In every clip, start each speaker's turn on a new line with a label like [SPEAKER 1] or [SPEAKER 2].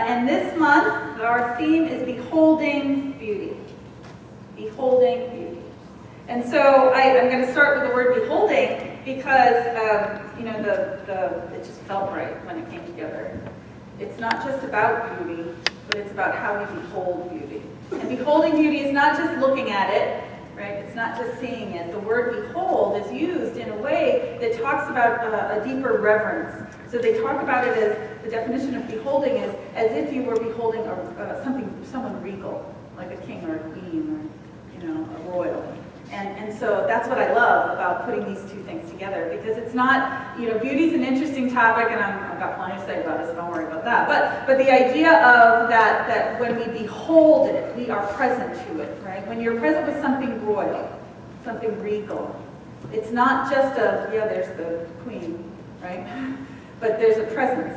[SPEAKER 1] And this month, our theme is Beholding Beauty. Beholding Beauty. And so I'm going to start with the word beholding because, it just felt right when it came together. It's not just about beauty, but it's about how we behold beauty. And beholding beauty is not just looking at it, right? It's not just seeing it. The word behold is used in a way that talks about a deeper reverence. So they talk about it as, the definition of beholding is as if you were beholding someone regal, like a king or a queen or, a royal. And so that's what I love about putting these two things together, because it's not, beauty's an interesting topic, and I've got plenty to say about it, so don't worry about that. But the idea of that when we behold it, we are present to it, right? When you're present with something royal, something regal, it's not just there's the queen, right? But there's a presence.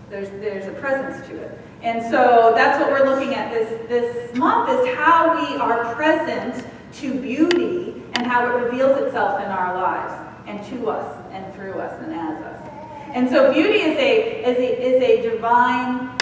[SPEAKER 1] There's a presence to it. And so that's what we're looking at this month, is how we are present to beauty and how it reveals itself in our lives and to us and through us and as us. And so beauty is a divine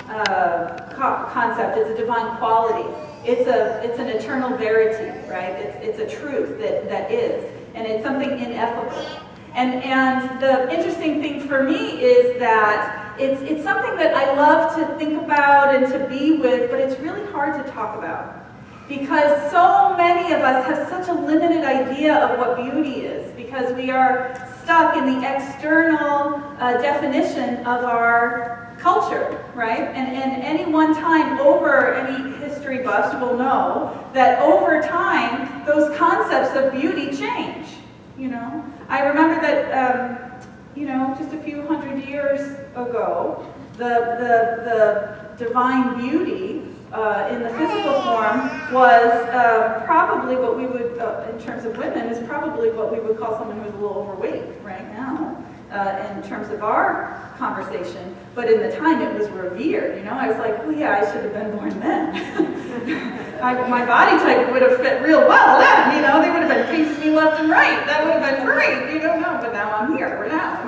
[SPEAKER 1] concept. It's a divine quality. It's an eternal verity, right? It's a truth that is, and it's something ineffable. And the interesting thing for me is that it's something that I love to think about and to be with, but it's really hard to talk about. Because so many of us have such a limited idea of what beauty is, because we are stuck in the external definition of our culture, right? And any one time over, any history buffs will know that over time, those concepts of beauty change, I remember that, just a few hundred years ago, the divine beauty in the physical form was probably what we would, in terms of women, is probably what we would call someone who's a little overweight right now, in terms of our conversation. But in the time, it was revered. I was like, well, yeah, I should have been born then. My body type would have fit real well then. They would have been painting me left and right. That would have been great. No, but now I'm here. We're now.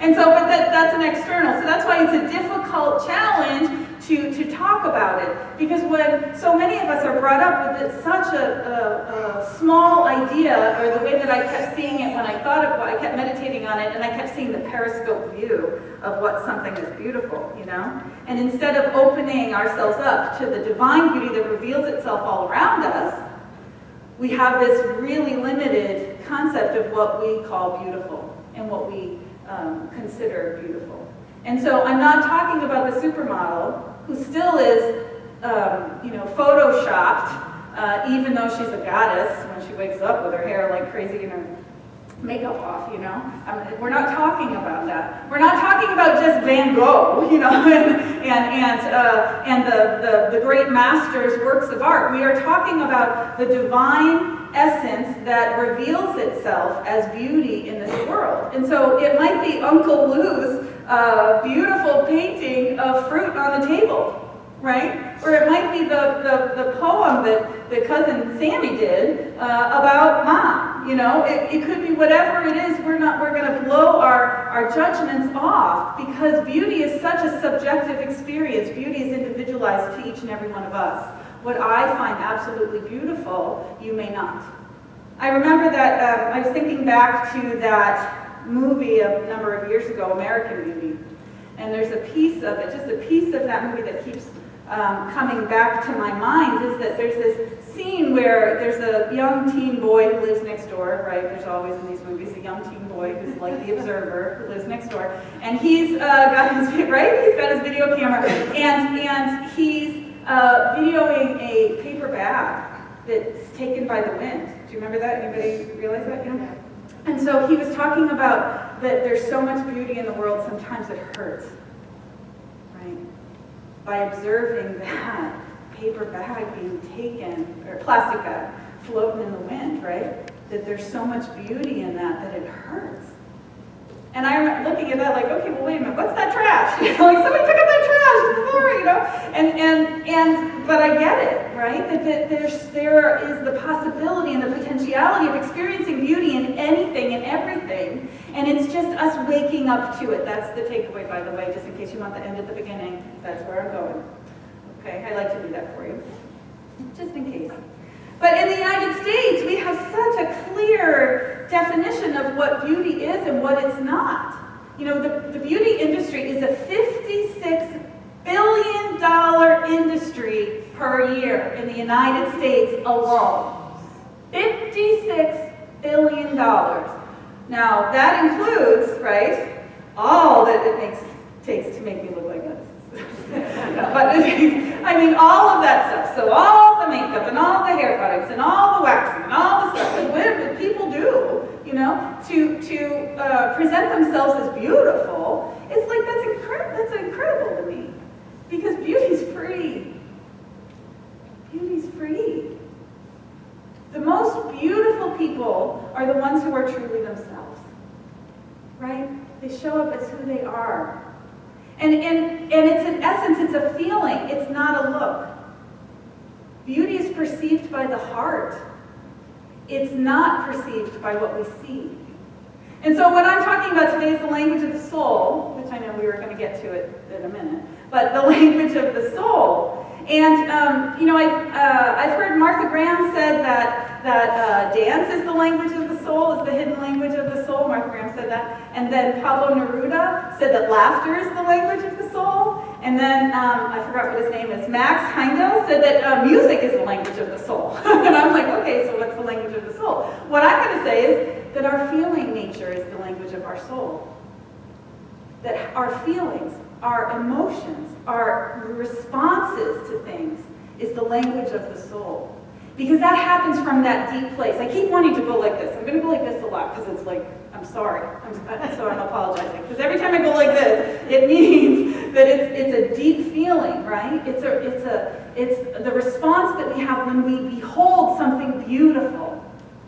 [SPEAKER 1] And so, but that's an external. So that's why it's a difficult challenge to talk about it, because when so many of us are brought up with such a small idea, or the way that I kept seeing it when I thought of I kept meditating on it, and I kept seeing the periscope view of what something is beautiful, and instead of opening ourselves up to the divine beauty that reveals itself all around us, we have this really limited concept of what we call beautiful and what we consider beautiful. And so I'm not talking about the supermodel who still is, photoshopped, even though she's a goddess when she wakes up with her hair like crazy and her makeup off, we're not talking about that. We're not talking about just Van Gogh, and the great master's works of art. We are talking about the divine essence that reveals itself as beauty in this world. And so it might be Uncle Lou's beautiful painting of fruit on the table, right? Or it might be the poem that cousin Sammy did about Mom. It could be whatever it is. We're going to blow our judgments off, because beauty is such a subjective experience. Beauty is individualized to each and every one of us. What I find absolutely beautiful, you may not. I remember that I was thinking back to that movie a number of years ago, American Beauty. And there's a piece of it, just a piece of that movie that keeps coming back to my mind, is that there's this scene where there's a young teen boy who lives next door, right? There's always in these movies a young teen boy who's like the observer who lives next door. And he's got his video camera, and he's videoing a paper bag that's taken by the wind. Do you remember that? Anybody realize that? Yeah. And so he was talking about that there's so much beauty in the world, sometimes it hurts, right? By observing that paper bag being taken, or plastic bag, floating in the wind, right? That there's so much beauty in that it hurts. And I remember looking at that like, okay, well, wait a minute, what's that trash? Like, somebody pick up that trash before, but I get it, right? That there is the possibility and the potentiality of experiencing beauty in anything and everything, and it's just us waking up to it. That's the takeaway, by the way, just in case you want the end at the beginning. That's where I'm going. Okay, I like to do that for you, just in case. But in the United States, we have such a clear definition of what beauty is and what it's not. You know, the beauty industry is a $56 billion industry per year in the United States alone. $56 billion. Now, that includes, right, all that it takes to make me look like this. But I mean, all of that stuff. So all the makeup and all the hair products and all the waxing and all the stuff that women, people do, you know, to present themselves as beautiful. It's like that's incredible to me, because beauty's free. Beauty's free. The most beautiful people are the ones who are truly themselves, right? They show up as who they are. And it's in essence, it's a feeling, it's not a look. Beauty is perceived by the heart. It's not perceived by what we see. And so what I'm talking about today is the language of the soul, which I know we were going to get to it in a minute, but the language of the soul. And, you know, I've heard Martha Graham said that dance is the language of the soul, is the hidden language of the soul. Martha Graham said that. And then Pablo Neruda said that laughter is the language of the soul. And then, I forgot what his name is, Max Heindel said that music is the language of the soul. And I'm like, okay, so what's the language of the soul? What I'm going to say is that our feeling nature is the language of our soul. That our feelings, our emotions, our responses to things is the language of the soul. Because that happens from that deep place. I keep wanting to go like this. I'm going to go like this a lot because it's like, I'm sorry. So I'm apologizing. Because every time I go like this, it means that it's a deep feeling, right? It's the response that we have when we behold something beautiful,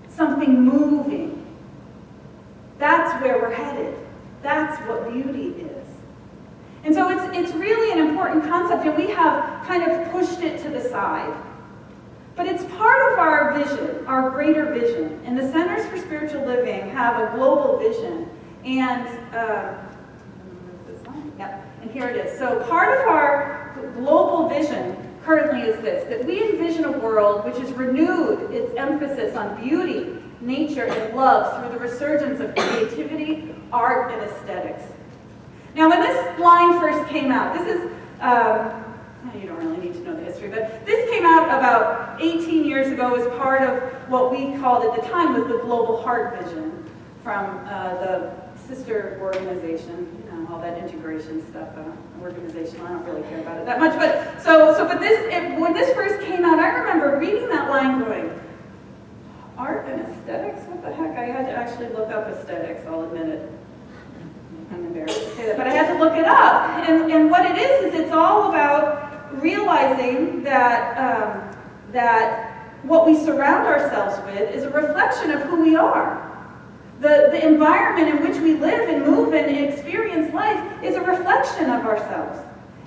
[SPEAKER 1] something moving. That's where we're headed. That's what beauty is. And so it's really an important concept, and we have kind of pushed it to the side. But it's part of our vision, our greater vision. And the Centers for Spiritual Living have a global vision. And, and here it is. So part of our global vision currently is this, that we envision a world which has renewed its emphasis on beauty, nature, and love through the resurgence of creativity, art, and aesthetics. Now, when this line first came out, this is, you don't really need to know the history, but this came out about 18 years ago as part of what we called at the time was the Global Heart Vision from the sister organization, you know, all that integration stuff, organizational, I don't really care about it that much, but when this first came out, I remember reading that line going, art and aesthetics? What the heck? I had to actually look up aesthetics, I'll admit it. I'm embarrassed to say that, but I had to look it up. And what it is it's all about realizing that, that what we surround ourselves with is a reflection of who we are. The environment in which we live and move and experience life is a reflection of ourselves.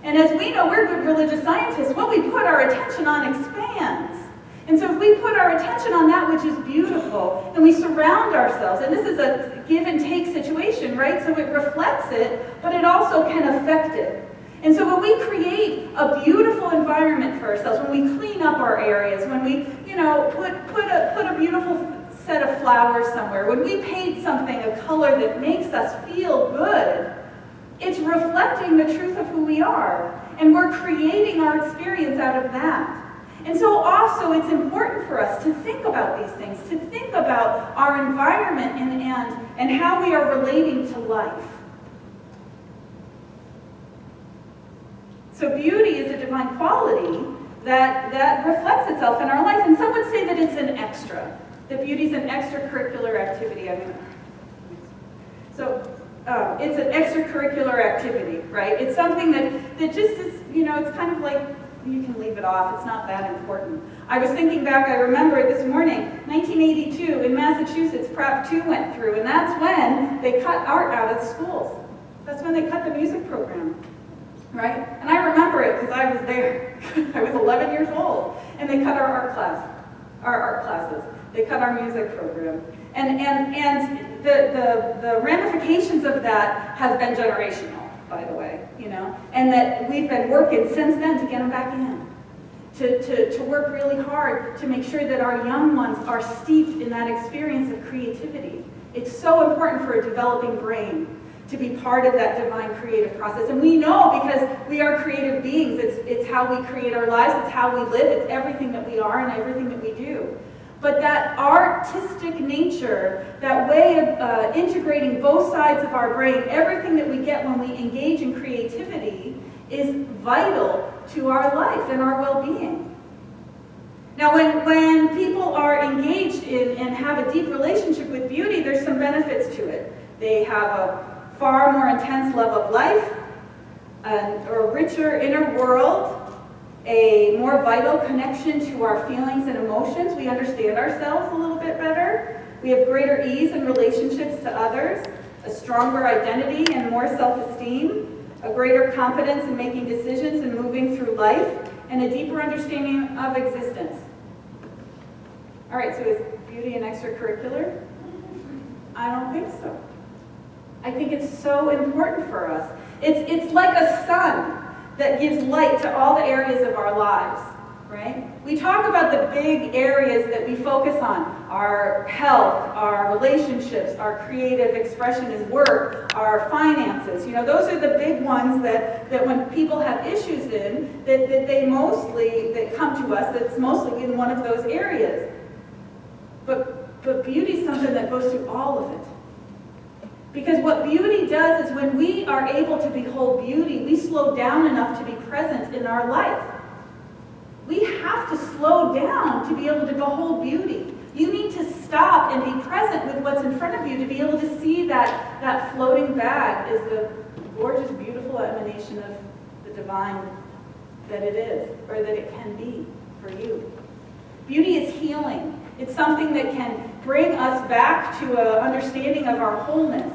[SPEAKER 1] And as we know, we're good religious scientists, what we put our attention on expands. And so if we put our attention on that which is beautiful, and we surround ourselves, and this is a give and take situation, right? So it reflects it, but it also can affect it. And so when we create a beautiful environment for ourselves, when we clean up our areas, when we, you know, put a beautiful set of flowers somewhere, when we paint something a color that makes us feel good, it's reflecting the truth of who we are. And we're creating our experience out of that. And so also it's important for us to think about these things, to think about our environment and how we are relating to life. So beauty is a divine quality that reflects itself in our life. And some would say that it's an extra, that beauty is an extracurricular activity. So it's an extracurricular activity, right? It's something that just is, you know, it's kind of like, you can leave it off, it's not that important. I was thinking back, I remember it this morning, 1982 in Massachusetts, Prop 2 went through, and that's when they cut art out of the schools. That's when they cut the music program, right? And I remember it because I was there. I was 11 years old, and they cut our art classes. They cut our music program. And the ramifications of that have been generational. by the way, you know, and that we've been working since then to get them back in. To work really hard to make sure that our young ones are steeped in that experience of creativity. It's so important for a developing brain to be part of that divine creative process. And we know because we are creative beings. It's how we create our lives, it's how we live, it's everything that we are and everything that we do. But that artistic nature, that way of integrating both sides of our brain, everything that we get when we engage in creativity is vital to our life and our well-being. Now, when people are engaged in and have a deep relationship with beauty, there's some benefits to it. They have a far more intense love of life, a richer inner world, a more vital connection to our feelings and emotions. We understand ourselves a little bit better. We have greater ease in relationships to others, a stronger identity and more self-esteem, a greater confidence in making decisions and moving through life, and a deeper understanding of existence. All right, so is beauty an extracurricular? I don't think so. I think it's so important for us. It's like a sun that gives light to all the areas of our lives, right? We talk about the big areas that we focus on, our health, our relationships, our creative expression and work, our finances. You know, those are the big ones that when people have issues in, that come to us, that's mostly in one of those areas. But beauty is something that goes through all of it. Because what beauty does is when we are able to behold beauty, we slow down enough to be present in our life. We have to slow down to be able to behold beauty. You need to stop and be present with what's in front of you to be able to see that floating bag is the gorgeous, beautiful emanation of the divine that it is, or that it can be for you. Beauty is healing. It's something that can bring us back to an understanding of our wholeness.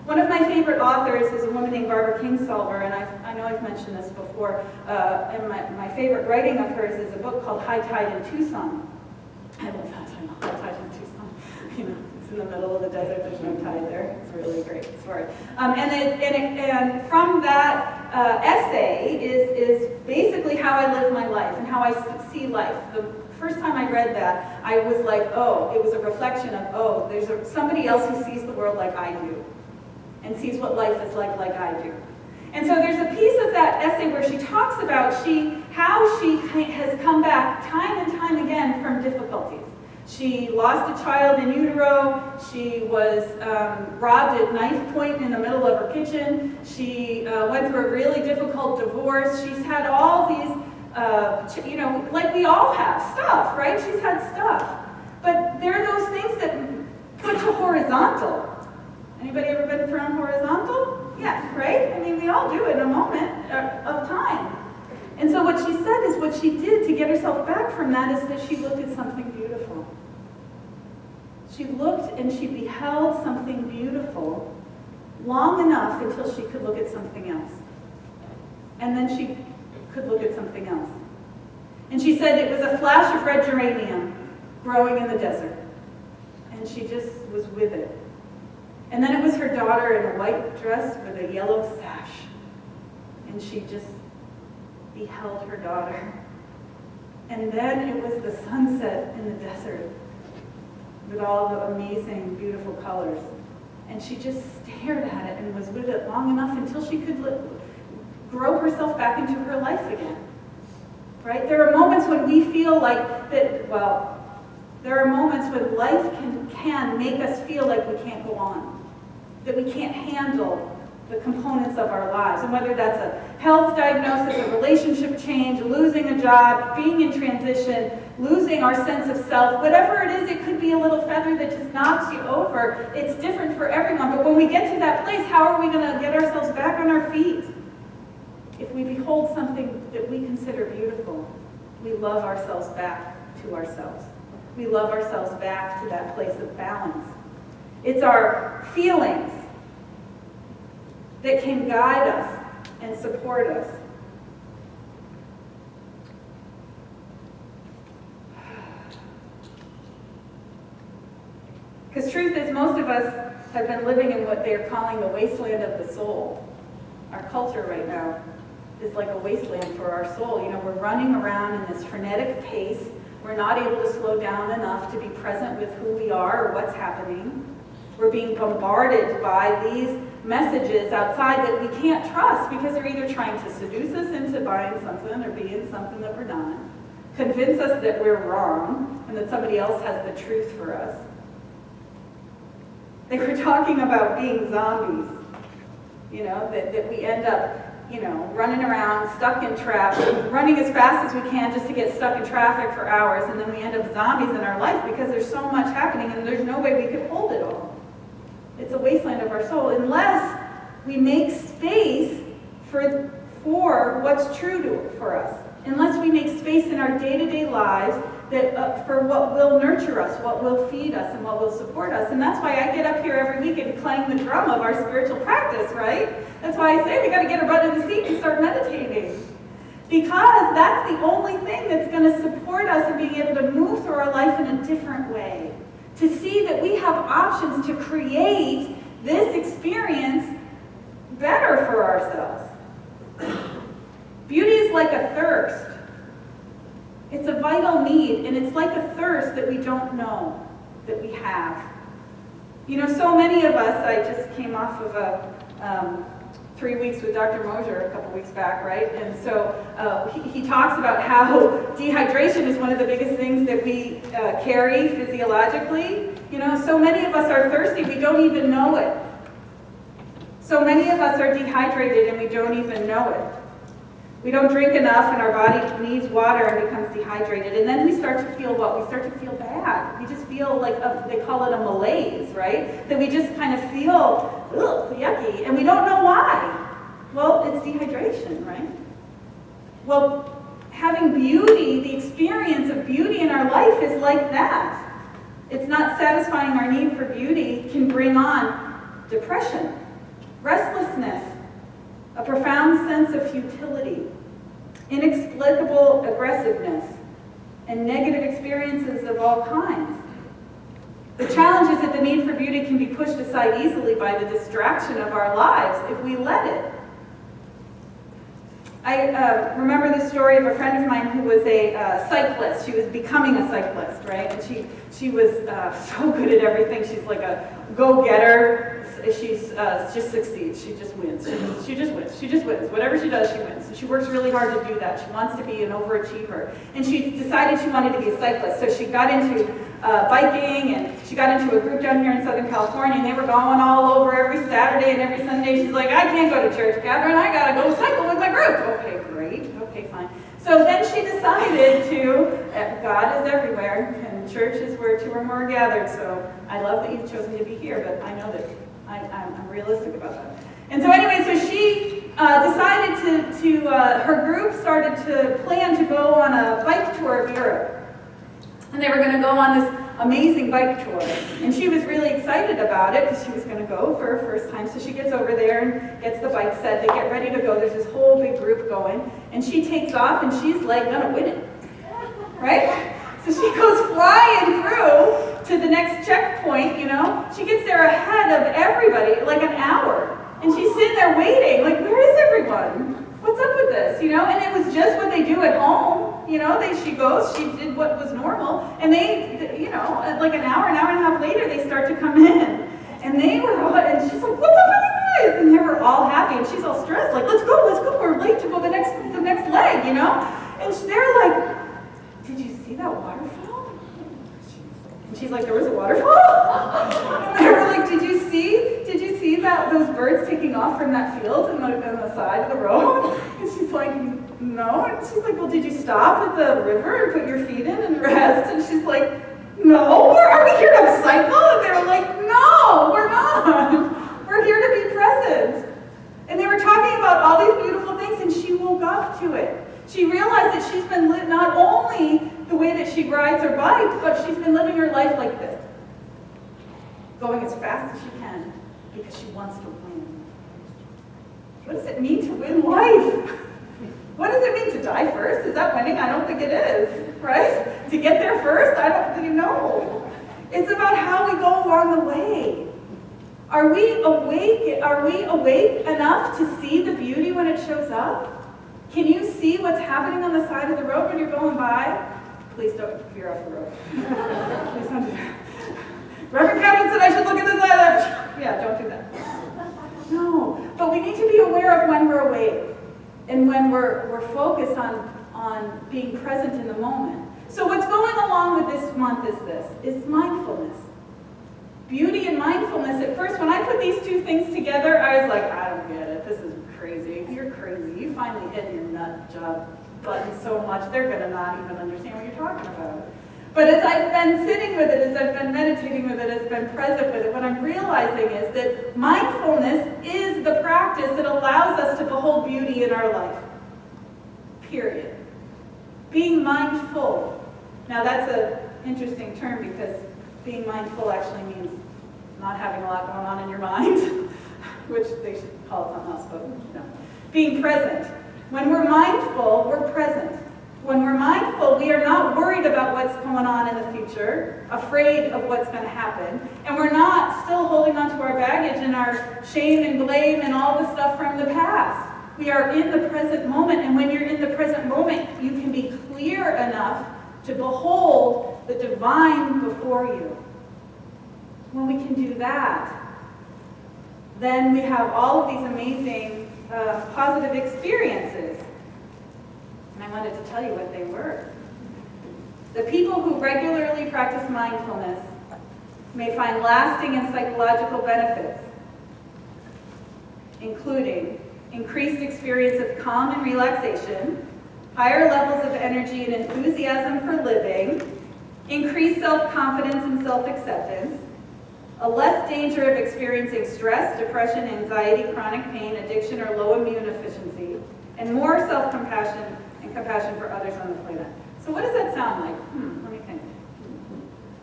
[SPEAKER 1] One of my favorite authors is a woman named Barbara Kingsolver, and I know I've mentioned this before, and my favorite writing of hers is a book called High Tide in Tucson. I love that title, High Tide in Tucson. You know, it's in the middle of the desert, there's no tide there. It's a really great story. And from that essay is basically how I live my life and how I see life. The first time I read that, I was like, oh, it was a reflection of, oh, there's somebody else who sees the world like I do and sees what life is like I do. And so there's a piece of that essay where she talks about how she has come back time and time again from difficulties. She lost a child in utero. She was robbed at knife point in the middle of her kitchen. She went through a really difficult divorce. She's had all these, you know, like we all have stuff, right? She's had stuff. But there are those things that put you horizontal. Anybody ever been thrown horizontal? Yeah, right? I mean, we all do it in a moment of time. And so what she said is what she did to get herself back from that is that she looked at something beautiful. She looked and she beheld something beautiful long enough until she could look at something else. And then she could look at something else. And she said it was a flash of red geranium growing in the desert. And she just was with it. And then it was her daughter in a white dress with a yellow sash. And she just beheld her daughter. And then it was the sunset in the desert with all the amazing, beautiful colors. And she just stared at it and was with it long enough until she could grow herself back into her life again. Right? There are moments when we feel like that, well, there are moments when life can make us feel like we can't go on, that we can't handle the components of our lives. And whether that's a health diagnosis, a relationship change, losing a job, being in transition, losing our sense of self, whatever it is, it could be a little feather that just knocks you over. It's different for everyone. But when we get to that place, how are we going to get ourselves back on our feet? If we behold something that we consider beautiful, we love ourselves back to ourselves. We love ourselves back to that place of balance. It's our feelings that can guide us and support us. Because truth is, most of us have been living in what they're calling the wasteland of the soul. our culture right now is like a wasteland for our soul. You know, we're running around in this frenetic pace. We're not able to slow down enough to be present with who we are or what's happening. We're being bombarded by these messages outside that we can't trust because they're either trying to seduce us into buying something or being something that we're not, convince us that we're wrong and that somebody else has the truth for us. They were talking about being zombies, you know, that we end up, you know, running around, stuck in traffic, running as fast as we can just to get stuck in traffic for hours, and then we end up zombies in our life because there's so much happening and there's no way we could hold it all. It's a wasteland of our soul unless we make space for what's true for us. Unless we make space in our day-to-day lives that for what will nurture us, what will feed us, and what will support us. And that's why I get up here every week and clang the drum of our spiritual practice, right? That's why I say we got to get a butt in the seat and start meditating. Because that's the only thing that's going to support us in being able to move through our life in a different way. To see that we have options to create this experience better for ourselves. Beauty is like a thirst. It's a vital need, and it's like a thirst that we don't know that we have. You know, so many of us, I just came off of a 3 weeks with Dr. Mosier a couple weeks back, right? And so he talks about how dehydration is one of the biggest things that we carry physiologically. You know, so many of us are thirsty, we don't even know it. So many of us are dehydrated and we don't even know it. We don't drink enough and our body needs water and becomes dehydrated. And then we start to feel what? We start to feel bad. We just feel like, they call it a malaise, right? That we just kind of feel, ugh, yucky, and we don't know why. Well, it's dehydration, right? Well, having beauty, the experience of beauty in our life is like that. It's not satisfying our need for beauty can bring on depression, restlessness, a profound sense of futility, inexplicable aggressiveness, and negative experiences of all kinds. The challenge is that the need for beauty can be pushed aside easily by the distraction of our lives if we let it. I remember the story of a friend of mine who was a cyclist. She was becoming a cyclist, right? And she was so good at everything. She's like a go-getter. She's just succeeds. She just wins. She just wins. She just wins. Whatever she does, she wins. And she works really hard to do that. She wants to be an overachiever. And she decided she wanted to be a cyclist. So she got into biking, and she got into a group down here in Southern California, and they were going all over every Saturday and every Sunday. She's like, I can't go to church, Katherine. I got to go cycle with my group. Okay, great. Okay, fine. So then she decided God is everywhere, and church is where two or more are gathered. So I love that you've chosen to be here, but I know that I'm realistic about that. And so anyway, so she decided her group started to plan to go on a bike tour of Europe. And they were going to go on this amazing bike tour. And she was really excited about it because she was going to go for her first time. So she gets over there and gets the bike set. They get ready to go. There's this whole big group going. And she takes off and she's like going to win it. Right? So she goes flying through to the next checkpoint, you know. She gets there ahead of everybody, like an hour. And she's sitting there waiting, like, where is everyone? What's up with this, you know? And it was just what they do at home. You know, she did what was normal, and they, you know, like an hour and a half later, they start to come in. And they were all, and she's like, what's up with you guys? And they were all happy, and she's all stressed, like, let's go, we're late to go the next leg, you know? And they're like, did you see that waterfall? And she's like, there was a waterfall? And they were like, did you see those birds taking off from that field on the side of the road? And she's like, no. And she's like, well, did you stop at the river and put your feet in and rest? And she's like, no, are we here to cycle? And they were like, no, we're not. We're here to be present. And they were talking about all these beautiful things, and she woke up to it. She realized that she's been living not only the way that she rides her bike, but she's been living her life like this, going as fast as she can because she wants to win. What does it mean to win life? What does it mean to die first? Is that winning? I don't think it is, right? To get there first? I don't think, no. It's about how we go along the way. Are we awake? Are we awake enough to see the beauty when it shows up? Can you see what's happening on the side of the road when you're going by? Please don't veer off the road. Please don't do that. Reverend Katherine said I should look at this side. Yeah, don't do that. No, but we need to be aware of when we're awake and when we're focused on being present in the moment. So what's going along with this month is mindfulness. Beauty and mindfulness. At first, when I put these two things together, I was like, I don't get it. This is crazy. You're crazy. You finally hit your nut job button so much, they're going to not even understand what you're talking about. But as I've been sitting with it, as I've been meditating with it, as I've been present with it, what I'm realizing is that mindfulness is the practice that allows us to behold beauty in our life. Period. Being mindful. Now that's an interesting term because being mindful actually means not having a lot going on in your mind, which they should call it something else, but no. Being present. When we're mindful, we're present. When we're mindful, we are not worried about what's going on in the future, afraid of what's going to happen, and we're not still holding on to our baggage and our shame and blame and all the stuff from the past. We are in the present moment, and when you're in the present moment, you can be clear enough to behold the divine before you. When we can do that, then we have all of these amazing positive experiences. And I wanted to tell you what they were. The people who regularly practice mindfulness may find lasting and psychological benefits, including increased experience of calm and relaxation, higher levels of energy and enthusiasm for living, increased self-confidence and self-acceptance, a less danger of experiencing stress, depression, anxiety, chronic pain, addiction, or low immune efficiency, and more self-compassion and compassion for others on the planet. So what does that sound like? Let me think.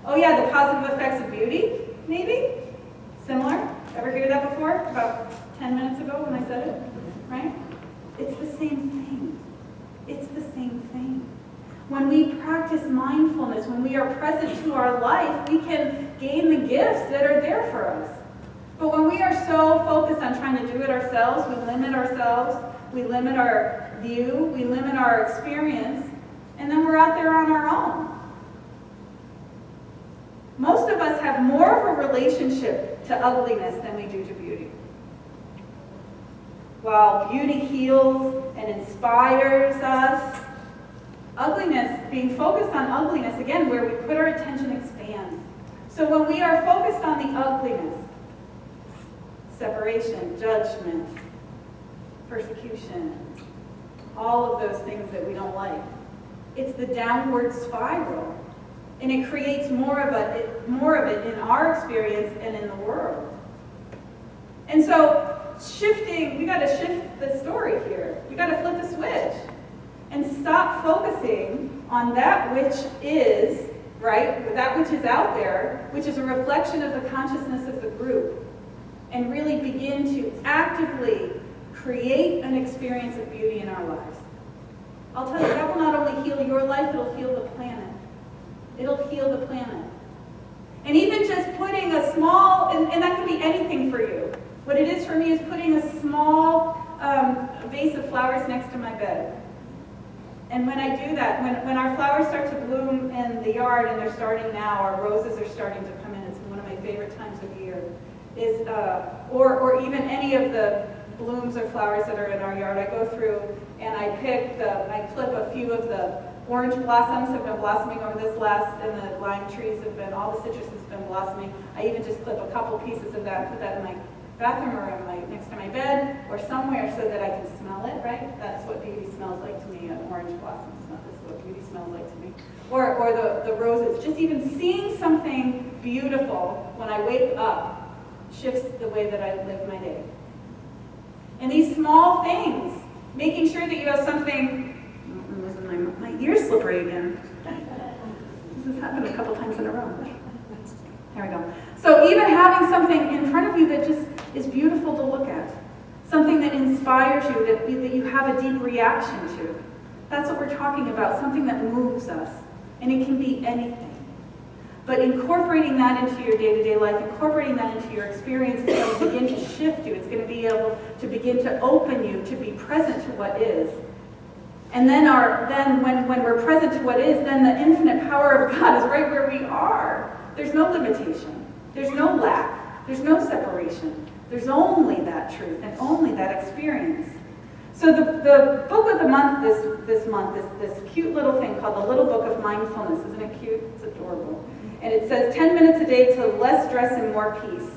[SPEAKER 1] Oh yeah, the positive effects of beauty, maybe? Similar? Ever hear that before? About 10 minutes ago when I said it, right? It's the same thing. It's the same thing. When we practice mindfulness, when we are present to our life, we can gain the gifts that are there for us. But when we are so focused on trying to do it ourselves, we limit ourselves, we limit our view, we limit our experience, and then we're out there on our own. Most of us have more of a relationship to ugliness than we do to beauty. While beauty heals and inspires us, ugliness, being focused on ugliness, again, where we put our attention expands. So when we are focused on the ugliness, separation, judgment, persecution, all of those things that we don't like, it's the downward spiral. And it creates more of it in our experience and in the world. And so we got to shift the story here. We got to flip the switch and stop focusing on that which is, right, that which is out there, which is a reflection of the consciousness of the group, and really begin to actively create an experience of beauty in our lives. I'll tell you, that will not only heal your life, it'll heal the planet. It'll heal the planet. And even just putting a small, and that could be anything for you. What it is for me is putting a small vase of flowers next to my bed. And when I do that, when our flowers start to bloom in the yard, and they're starting now, our roses are starting to come in, it's one of my favorite times of year, or even any of the blooms or flowers that are in our yard, I go through and I clip a few of the orange blossoms have been blossoming over this and the lime trees all the citrus has been blossoming. I even just clip a couple pieces of that and put that in my bathroom or next to my bed or somewhere so that I can smell it, right? That's what beauty smells like to me, an orange blossom. This is what beauty smells like to me. Or the roses. Just even seeing something beautiful when I wake up shifts the way that I live my day. And these small things, making sure that you have something, my ear's slippery again. This has happened a couple times in a row. There we go. So even having something in front of you that just is beautiful to look at, something that inspires you, that you have a deep reaction to. That's what we're talking about, something that moves us. And it can be anything. But incorporating that into your day-to-day life, incorporating that into your experience is going to begin to shift you. It's going to be able to begin to open you to be present to what is. And then when we're present to what is, then the infinite power of God is right where we are. There's no limitation. There's no lack. There's no separation. There's only that truth and only that experience. So the book of the month this month is this cute little thing called the Little Book of Mindfulness. Isn't it cute? It's adorable. And it says 10 minutes a day to less stress and more peace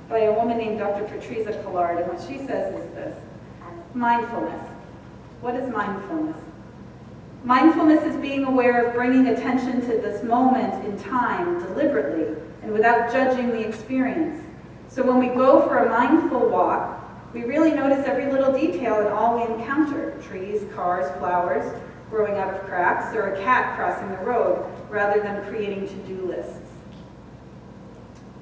[SPEAKER 1] by a woman named Dr. Patricia Collard. And what she says is this: mindfulness. What is mindfulness? Mindfulness is being aware of bringing attention to this moment in time deliberately and without judging the experience. So when we go for a mindful walk, we really notice every little detail in all we encounter: trees, cars, flowers growing out of cracks, or a cat crossing the road, rather than creating to-do lists.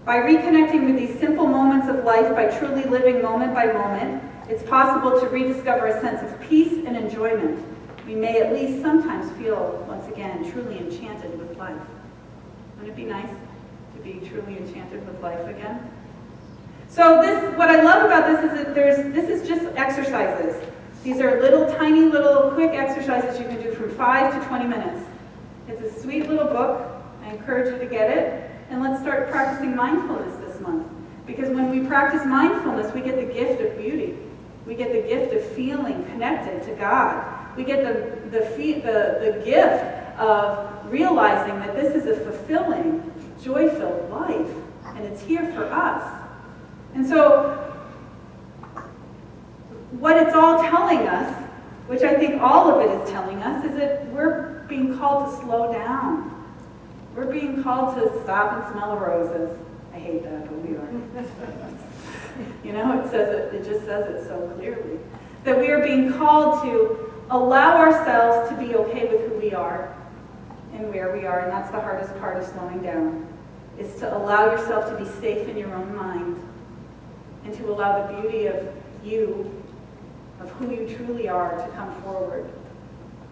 [SPEAKER 1] By reconnecting with these simple moments of life, by truly living moment by moment, it's possible to rediscover a sense of peace and enjoyment. We may at least sometimes feel, once again, truly enchanted with life. Wouldn't it be nice to be truly enchanted with life again? So what I love about this is that this is just exercises. These are tiny little quick exercises you can do from 5 to 20 minutes. It's a sweet little book. I encourage you to get it. And let's start practicing mindfulness this month. Because when we practice mindfulness, we get the gift of beauty. We get the gift of feeling connected to God. We get the gift of realizing that this is a fulfilling, joy-filled life. And it's here for us. And so, what it's all telling us, which I think all of it is telling us, is that we're being called to slow down. We're being called to stop and smell the roses. I hate that, but we are. You know, it just says it so clearly. That we are being called to allow ourselves to be okay with who we are and where we are, and that's the hardest part of slowing down, is to allow yourself to be safe in your own mind and to allow the beauty of you, of who you truly are, to come forward.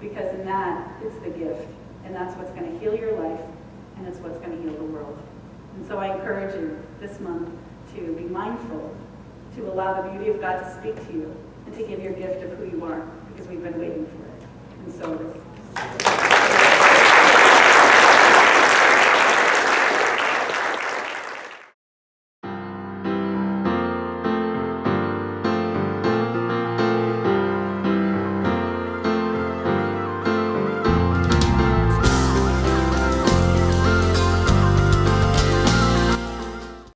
[SPEAKER 1] Because in that, it's the gift, and that's what's going to heal your life, and it's what's going to heal the world. And so I encourage you this month to be mindful, to allow the beauty of God to speak to you, and to give your gift of who you are, because we've been waiting for it. And so it is.